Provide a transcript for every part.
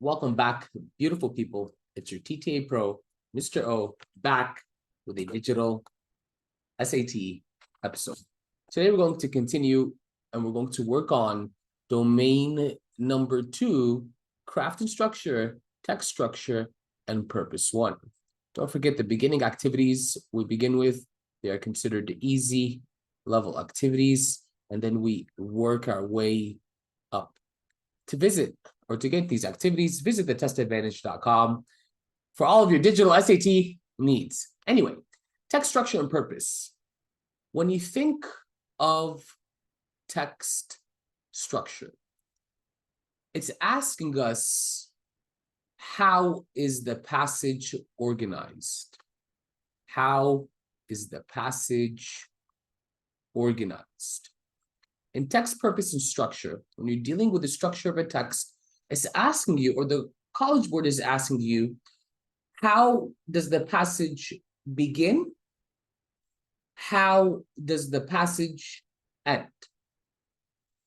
Welcome back, beautiful people. It's your TTA Pro, Mr. O, back with a digital SAT episode. Today we're going to continue and we're going to work on domain number 2, craft and structure, text structure, and purpose 1. Don't forget the beginning activities we begin with. They are considered the easy level activities, and then we work our way up. To visit or to get these activities, visit thetestadvantage.com for all of your digital SAT needs. Anyway, text structure and purpose. When you think of text structure, it's asking us, how is the passage organized? How is the passage organized? In text purpose and structure, when you're dealing with the structure of a text, it's asking you, or the College Board is asking you, how does the passage begin? How does the passage end?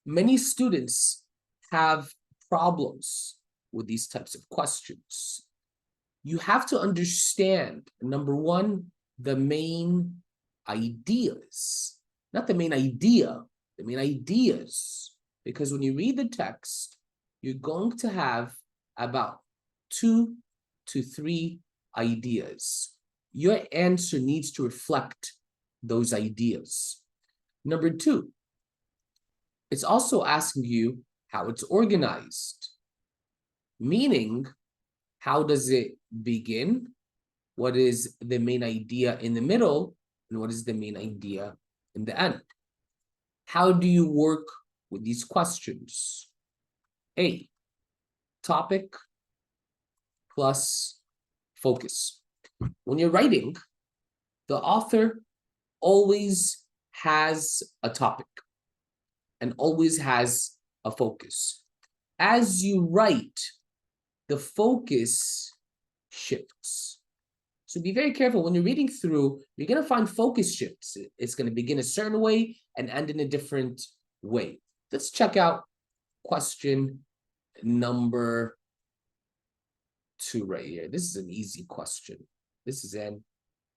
Many students have problems with these types of questions. You have to understand, number one, the main ideas, not the main idea, the main ideas. Because when you read the text, you're going to have about 2 to 3 ideas. Your answer needs to reflect those ideas. Number 2, it's also asking you how it's organized, meaning, how does it begin? What is the main idea in the middle? And what is the main idea in the end? How do you work with these questions? A, topic plus focus. When you're writing, the author always has a topic and always has a focus. As you write, the focus shifts. So be very careful when you're reading through, you're going to find focus shifts. It's going to begin a certain way and end in a different way. Let's check out question number 2 right here. This is an easy question. This is an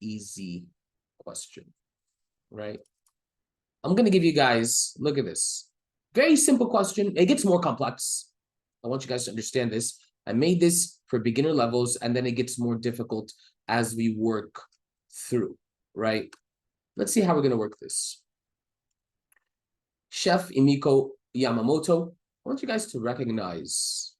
easy question, right? I'm going to give you guys, look at this. Very simple question. It gets more complex. I want you guys to understand this. I made this for beginner levels, and then it gets more difficult as we work through, right? Let's see how we're going to work this. Chef Emiko Yamamoto, I want you guys to recognize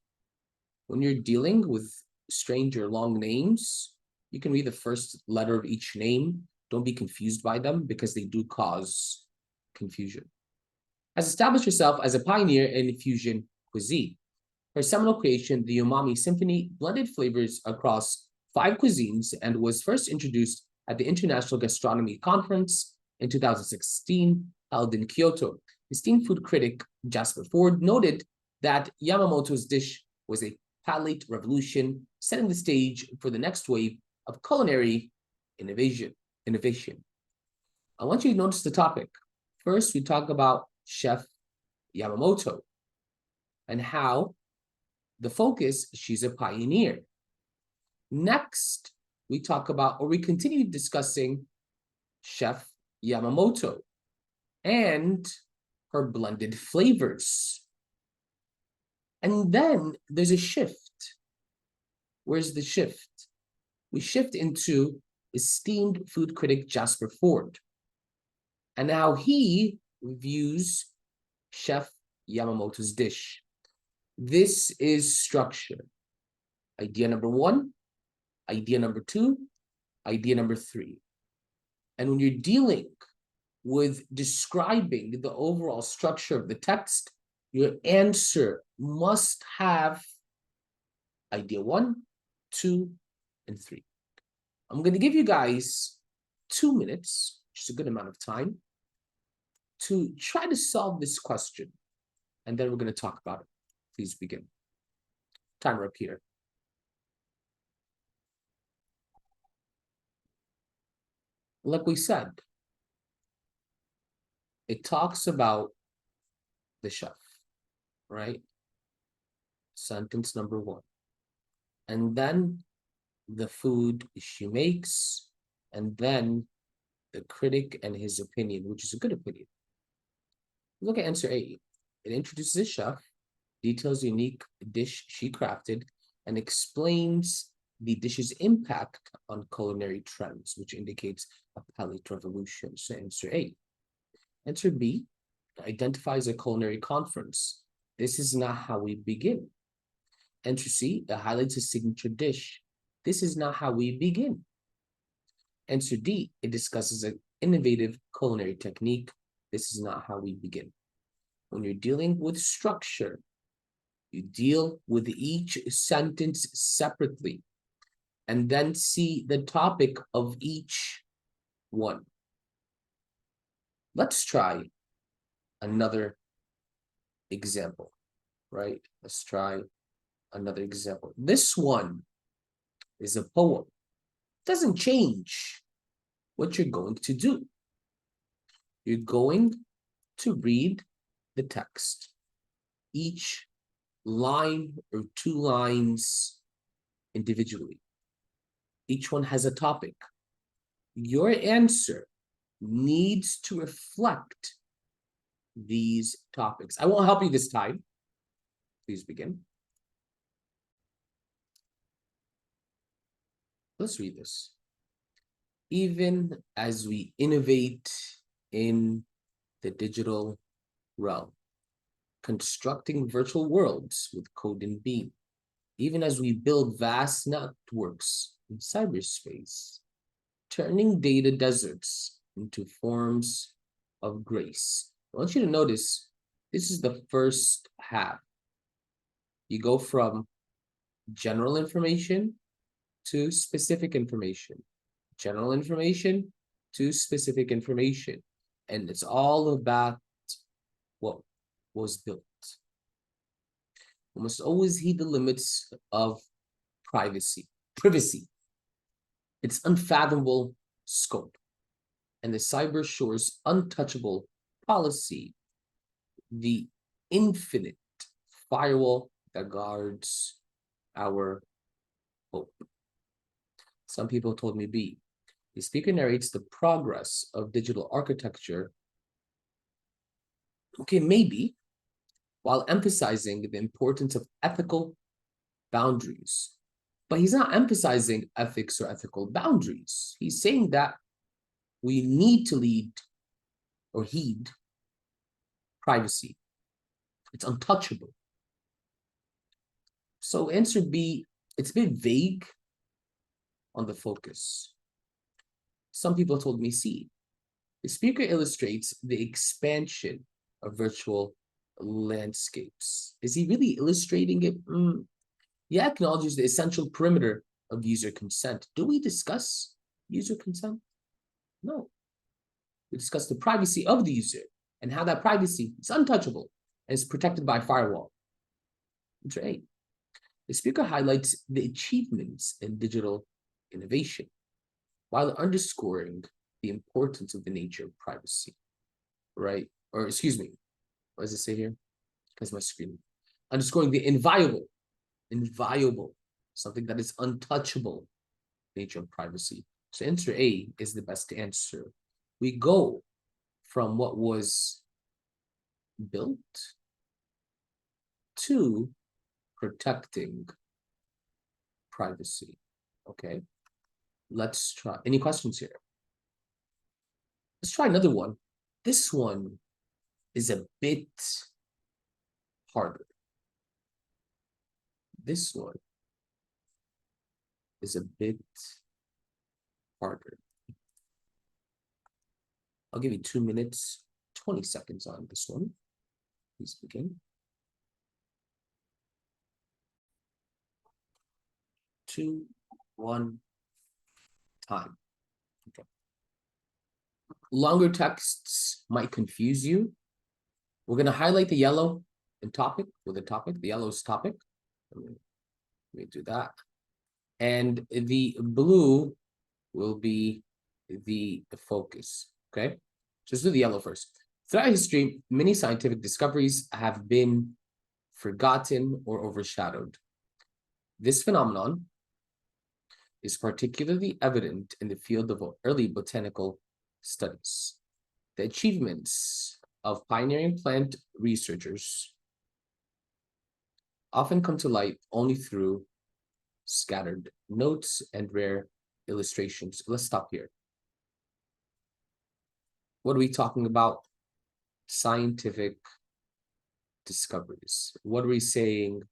when you're dealing with strange or long names, you can read the first letter of each name. Don't be confused by them because they do cause confusion. Has established herself as a pioneer in fusion cuisine. Her seminal creation, the Umami Symphony, blended flavors across 5 cuisines and was first introduced at the International Gastronomy Conference in 2016, held in Kyoto. Esteemed food critic Jasper Ford noted that Yamamoto's dish was a palate revolution, setting the stage for the next wave of culinary innovation. I want you to notice the topic. First, we talk about Chef Yamamoto and how the focus, she's a pioneer. Next, we talk about, or we continue discussing Chef Yamamoto and her blended flavors. And then there's a shift. Where's the shift? We shift into esteemed food critic Jasper Ford. And now he reviews Chef Yamamoto's dish. This is structure. Idea number 1, idea number 2, idea number 3. And when you're dealing with describing the overall structure of the text, your answer must have idea 1, 2, and 3. I'm going to give you guys 2 minutes, which is a good amount of time, to try to solve this question. And then we're going to talk about it. Please begin. Timer up here. Like we said, it talks about the chef, right? Sentence number 1. and then the food she makes, and then the critic and his opinion, which is a good opinion. Look at answer A. It introduces a chef, details the unique dish she crafted, and explains the dish's impact on culinary trends, which indicates a palate revolution. So answer A. Answer B identifies a culinary conference. This is not how we begin. Answer C, it highlights a signature dish. This is not how we begin. Answer D, it discusses an innovative culinary technique. This is not how we begin. When you're dealing with structure, you deal with each sentence separately and then see the topic of each one. Let's try another example, right? Let's try another example. This one is a poem. It doesn't change what you're going to do. You're going to read the text, each line or two lines individually. Each one has a topic. Your answer needs to reflect these topics. I won't help you this time. Please begin. Let's read this. Even as we innovate in the digital realm, constructing virtual worlds with Code and Beam, even as we build vast networks in cyberspace, turning data deserts into forms of grace. I want you to notice this is the first half. You go from general information to specific information, general information to specific information. And it's all about what was built. We must always heed the limits of privacy. Its unfathomable scope, and the cyber shore's untouchable policy, the infinite firewall that guards our hope. Some people told me B. The speaker narrates the progress of digital architecture. Okay, maybe, while emphasizing the importance of ethical boundaries. But he's not emphasizing ethics or ethical boundaries. He's saying that we need to lead or heed privacy. It's untouchable. So answer B, it's a bit vague on the focus. Some people told me C. The speaker illustrates the expansion of virtual landscapes. Is he really illustrating it? Yeah, acknowledges the essential perimeter of user consent. Do we discuss user consent? No. We discuss the privacy of the user and how that privacy is untouchable and is protected by firewall. Answer A. The speaker highlights the achievements in digital innovation while underscoring the importance of the nature of privacy, right? Or excuse me, what does it say here? Because my screen. Underscoring the inviolable, something that is untouchable nature of privacy. So answer A is the best answer. We go from what was built to protecting privacy. Okay, let's try. Any questions here? Let's try another one. This one is a bit harder. This one is a bit harder. I'll give you 2 minutes, 20 seconds on this one. Please begin. 2, 1, time. Okay. Longer texts might confuse you. We're going to highlight the yellow in topic with a topic. The yellow is topic. Let me do that. And the blue will be the focus. Okay. Just do the yellow first. Throughout history, many scientific discoveries have been forgotten or overshadowed. This phenomenon is particularly evident in the field of early botanical studies. The achievements of pioneering plant researchers often come to light only through scattered notes and rare illustrations. Let's stop here. What are we talking about? Scientific discoveries. What are we saying?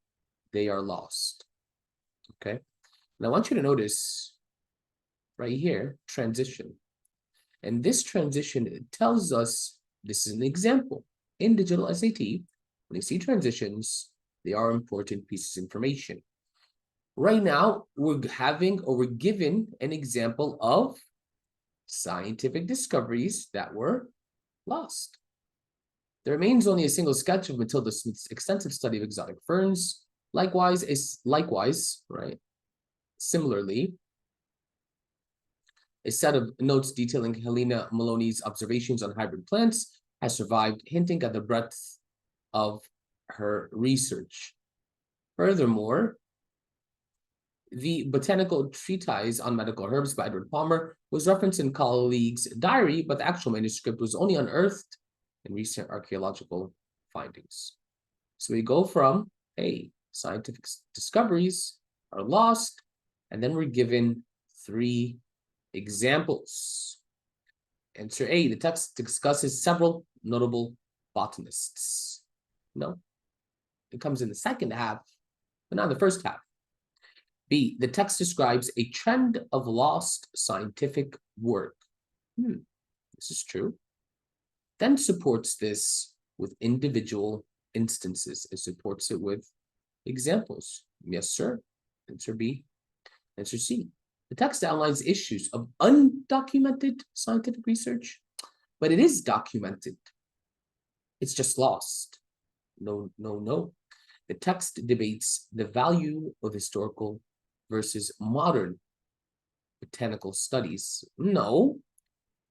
They are lost. Okay. And I want you to notice right here, transition. And this transition, it tells us, this is an example. In digital SAT, when you see transitions, they are important pieces of information. Right now, we're given an example of scientific discoveries that were lost. There remains only a single sketch of Matilda Smith's extensive study of exotic ferns. Similarly, a set of notes detailing Helena Maloney's observations on hybrid plants has survived, hinting at the breadth of her research. Furthermore, the botanical treatise on medical herbs by Edward Palmer was referenced in colleagues' diary, but the actual manuscript was only unearthed in recent archaeological findings. So we go from, hey, scientific discoveries are lost, and then we're given 3 examples. Answer A, the text discusses several notable botanists. No, it comes in the second half, but not the first half. B, the text describes a trend of lost scientific work. This is true. Then supports this with individual instances. It supports it with examples. Yes, sir. Answer B. Answer C. The text outlines issues of undocumented scientific research, but it is documented. It's just lost. No. The text debates the value of historical versus modern botanical studies. No,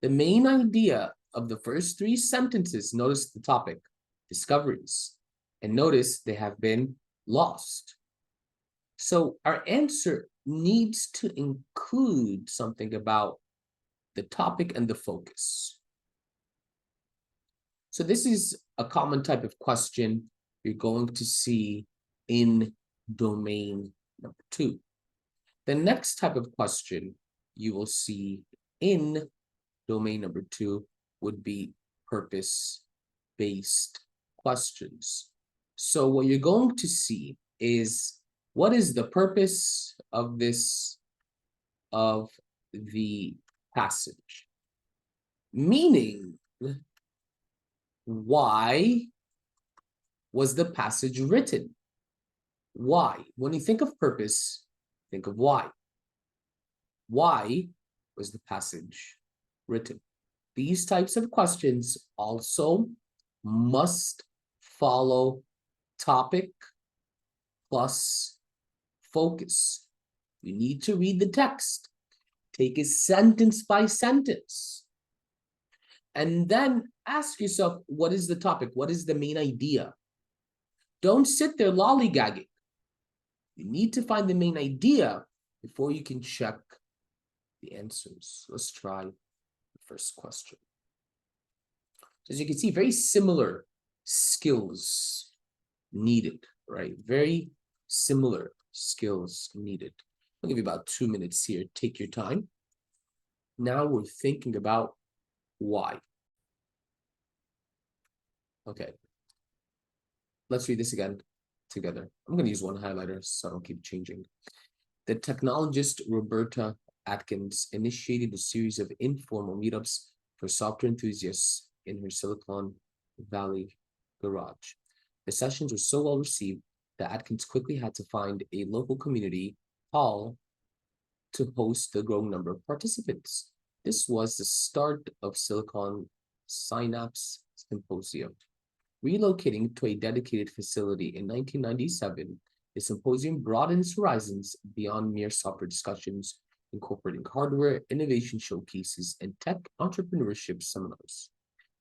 the main idea of the first 3 sentences, notice the topic, discoveries, and notice they have been lost. So our answer needs to include something about the topic and the focus. So this is a common type of question you're going to see in domain number 2. The next type of question you will see in domain number 2 would be purpose-based questions. So what you're going to see is, what is the purpose of the passage? Meaning, why was the passage written? Why? When you think of purpose, think of why. Why was the passage written? These types of questions also must follow topic plus focus. You need to read the text. Take it sentence by sentence. And then ask yourself, what is the topic? What is the main idea? Don't sit there lollygagging. You need to find the main idea before you can check the answers. Let's try the first question. As you can see, very similar skills needed, right? Very similar skills needed. I'll give you about 2 minutes here. Take your time. Now we're thinking about why. Okay. Let's read this again together. I'm going to use one highlighter so I don't keep changing. The technologist Roberta Atkins initiated a series of informal meetups for software enthusiasts in her Silicon Valley garage. The sessions were so well received that Atkins quickly had to find a local community hall to host the growing number of participants. This was the start of Silicon Synapse Symposium. Relocating to a dedicated facility in 1997, the symposium broadens horizons beyond mere software discussions, incorporating hardware, innovation showcases, and tech entrepreneurship seminars.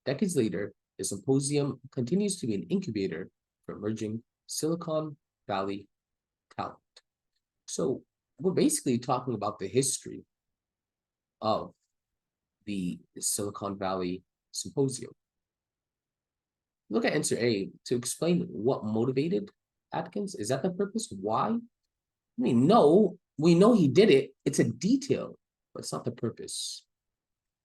Decades later, the symposium continues to be an incubator for emerging Silicon Valley talent. So we're basically talking about the history of the Silicon Valley Symposium. Look at answer A to explain what motivated Atkins. Is that the purpose? Why? I mean, no, we know he did it. It's a detail, but it's not the purpose.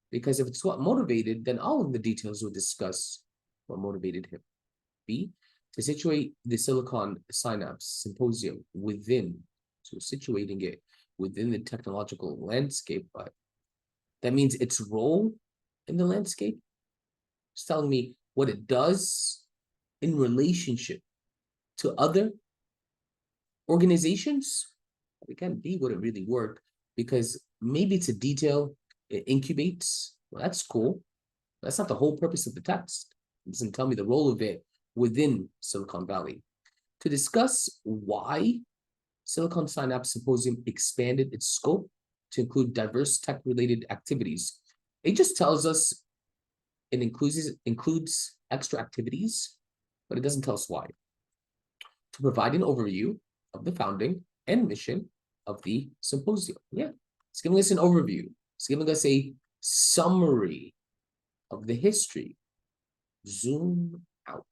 Because if it's what motivated, then all of the details will discuss what motivated him. B, to situate the Silicon Synapse Symposium within, so situating it within the technological landscape, but that means its role in the landscape. It's telling me what it does in relationship to other organizations. It can't be what it really worked, because maybe it's a detail, it incubates. Well, that's cool. That's not the whole purpose of the text. It doesn't tell me the role of it within Silicon Valley. To discuss why Silicon Synapse Symposium expanded its scope to include diverse tech-related activities. It just tells us it includes extra activities, but it doesn't tell us why. To provide an overview of the founding and mission of the symposium. Yeah, it's giving us an overview. It's giving us a summary of the history. Zoom out.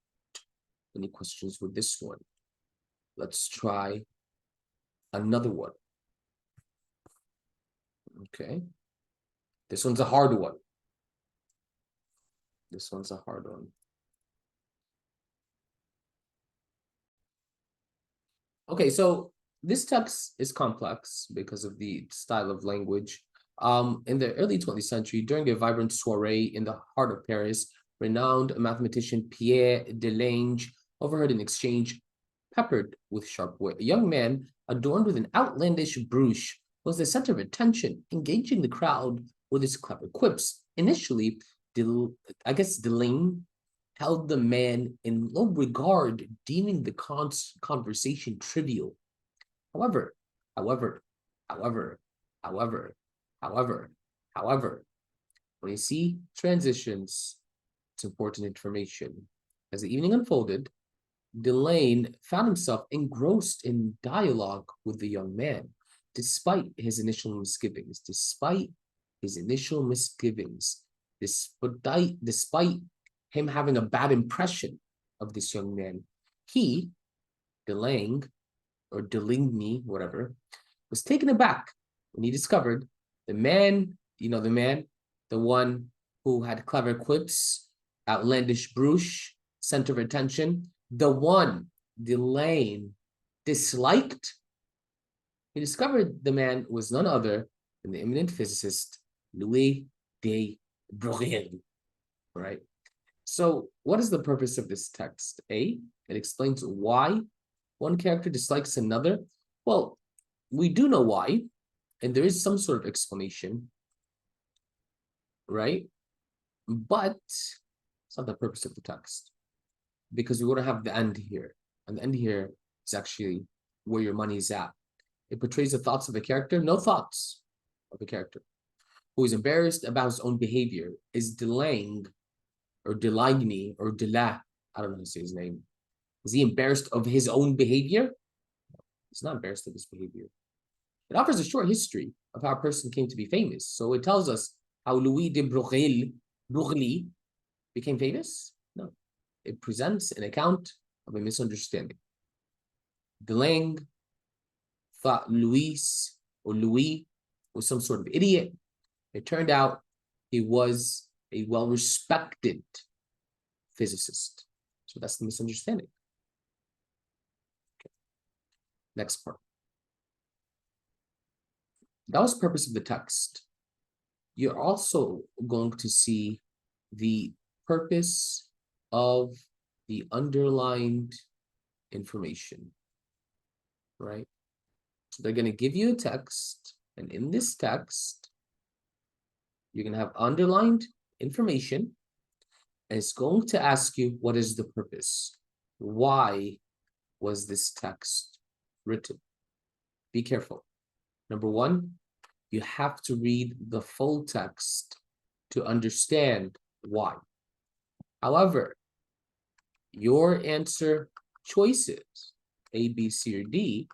Any questions with this one? Let's try another one. Okay. This one's a hard one. This one's a hard one. Okay, so this text is complex because of the style of language. In the early 20th century, during a vibrant soiree in the heart of Paris, renowned mathematician Pierre Delange overheard an exchange peppered with sharp wit. A young man adorned with an outlandish brooch was the center of attention, engaging the crowd with his clever quips. Initially, Delange held the man in low regard, deeming the conversation trivial. However, when you see transitions, it's important information. As the evening unfolded, Delange found himself engrossed in dialogue with the young man, despite his initial misgivings, despite him having a bad impression of this young man. He, Delange, or Delange, whatever, was taken aback when he discovered the man, the one who had clever quips, outlandish brooch, center of attention, the one Delange disliked. He discovered the man was none other than the eminent physicist Louis de Broglie, right? So what is the purpose of this text? A, it explains why one character dislikes another. Well, we do know why, and there is some sort of explanation, right? But it's not the purpose of the text, because we want to have the end here. And the end here is actually where your money is at. It portrays the thoughts of the character, no thoughts of the character, who is embarrassed about his own behavior. Is Delange, or Delange, or Dela, I don't know how to say his name. Is he embarrassed of his own behavior? He's not embarrassed of his behavior. It offers a short history of how a person came to be famous. So it tells us how Louis de Broglie became famous? No. It presents an account of a misunderstanding. Delange thought Louis was some sort of idiot. It turned out he was a well-respected physicist. So that's the misunderstanding. Okay. Next part. That was the purpose of the text. You're also going to see the purpose of the underlined information, right? So they're going to give you a text, and in this text, you're going to have underlined information, and it's going to ask you, what is the purpose? Why was this text written? Be careful. Number one, you have to read the full text to understand why. However, your answer choices, A, B, C, or D,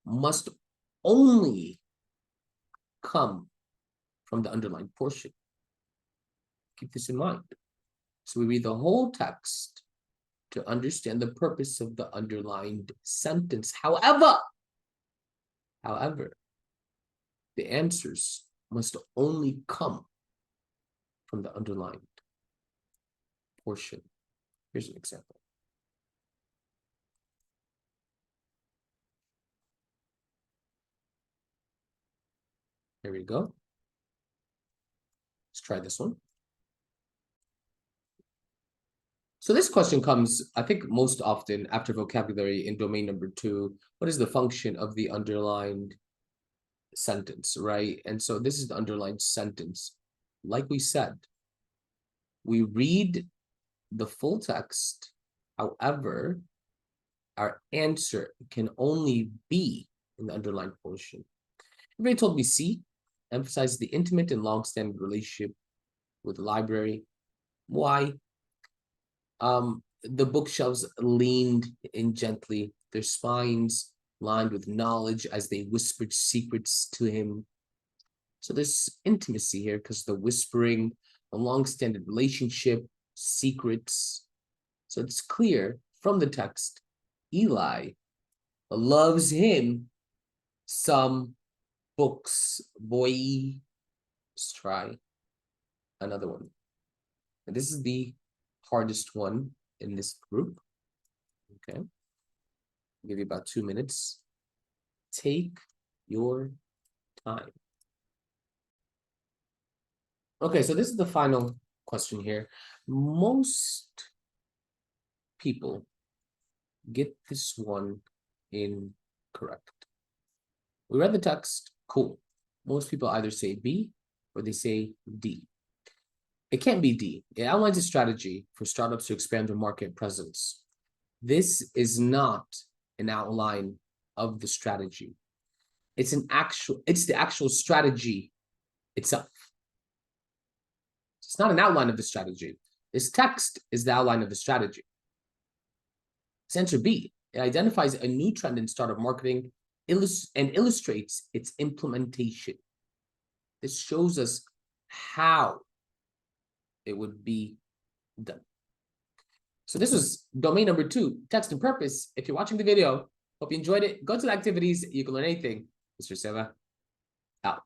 must only come from the underlined portion. Keep this in mind. So we read the whole text to understand the purpose of the underlined sentence. However, the answers must only come from the underlined portion. Here's an example. Here we go. Let's try this one. So this question comes, I think, most often after vocabulary in domain number 2. What is the function of the underlined sentence, right? And so this is the underlined sentence. Like we said, we read the full text. However, our answer can only be in the underlined portion. Everybody told me C emphasizes the intimate and long-standing relationship with the library. Why? The bookshelves leaned in gently, their spines lined with knowledge as they whispered secrets to him. So there's intimacy here because the whispering, a long-standing relationship, secrets. So it's clear from the text, Eli loves him some books. Boy, let's try another one. And this is the hardest one in this group. Okay. I'll give you about 2 minutes. Take your time. Okay, so this is the final question here. Most people get this one incorrect. We read the text, cool. Most people either say B or they say D. It can't be D. It outlines a strategy for startups to expand their market presence. This is not an outline of the strategy. It's the actual strategy itself. It's not an outline of the strategy. This text is the outline of the strategy. It's answer B. It identifies a new trend in startup marketing and illustrates its implementation. This shows us how it would be done. So this was domain number 2, text and purpose. If you're watching the video, hope you enjoyed it. Go to the activities. You can learn anything. Mr. Seva, out.